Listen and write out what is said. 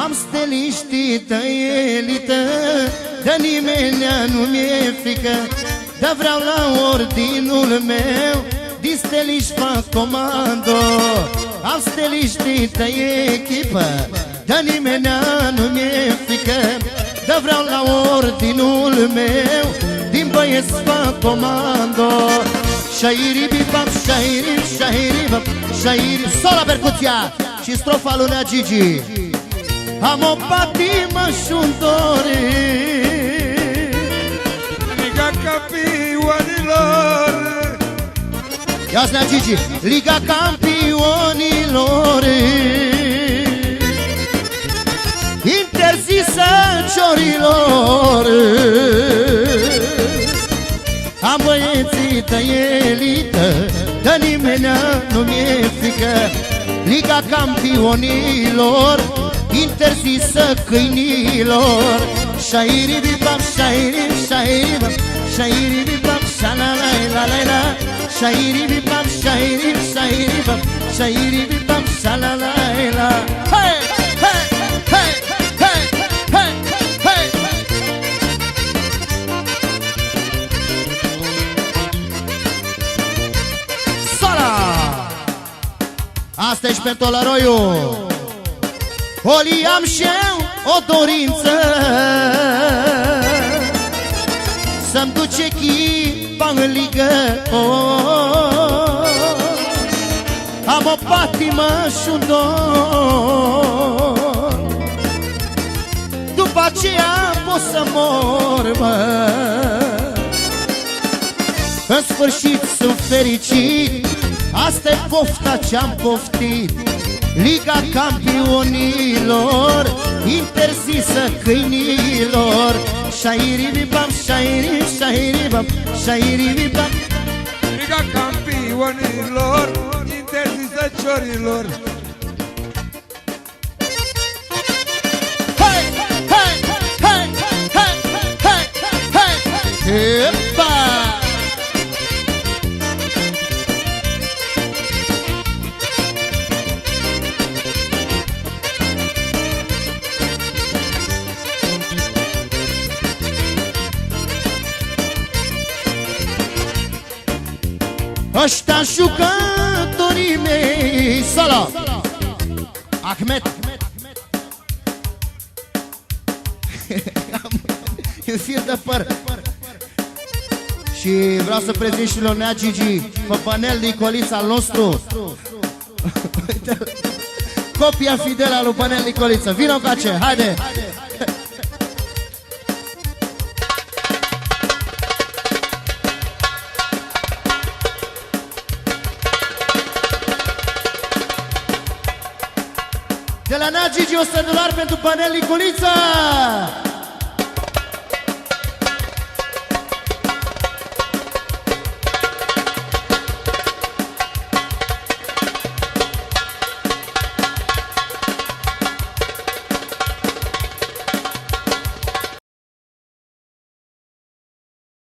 Am steliștii de elită, de nimenea nu mi-e frică, dar vreau la ordinul meu din steliști fac comando. Am steliștii de echipă, de nimenea nu mi-e frică, dar vreau la ordinul meu din băieți fac comando. Șairi bibam, șairi, șairi bam, șairi. Sola percuția și strofa lui Nea Gigi. Am o patimă și-un dorit, Liga Campionilor. ia-ți Nea Gigi. Liga Campionilor interzisă ciorilor. Am băieții de elită, de nimenea nu mi-e frică, Liga Campionilor interzisă câinilor. Șairi bibam, șairi, șairi bam, șairi bibam, șa-la-la-la-la-la. Șairi bibam, șairi, șairi bam, șairi bibam, șa-la-la-la. Hei, hei, hei, hei, hei, hei. Sala! Asta ești pentru Tolăroiu. Oli am și eu o dorință, să-mi duce echipa în ligă. Am o patimă și-un dor, după aceea pot să mor, mă. În sfârșit sunt fericit, asta-i pofta ce-am poftit. Liga Campionilor interzisă câinilor. Șairi bibam, șairi, șairi bam, șairi bibam. Liga Campionilor interzisă ciorilor. Hei, hei, hei, hei, hei, hei, hei. Ăștia jucătorii mei. Solo Ahmet. În fir de păr. Și vreau să prezint și lui Nea Gigi pe panel Nicolița al nostru. Copia fidelă a lui Panel Nicoliță. Vino coace, haide. De la Nea Gigi $100 pentru Panel Nicoliță.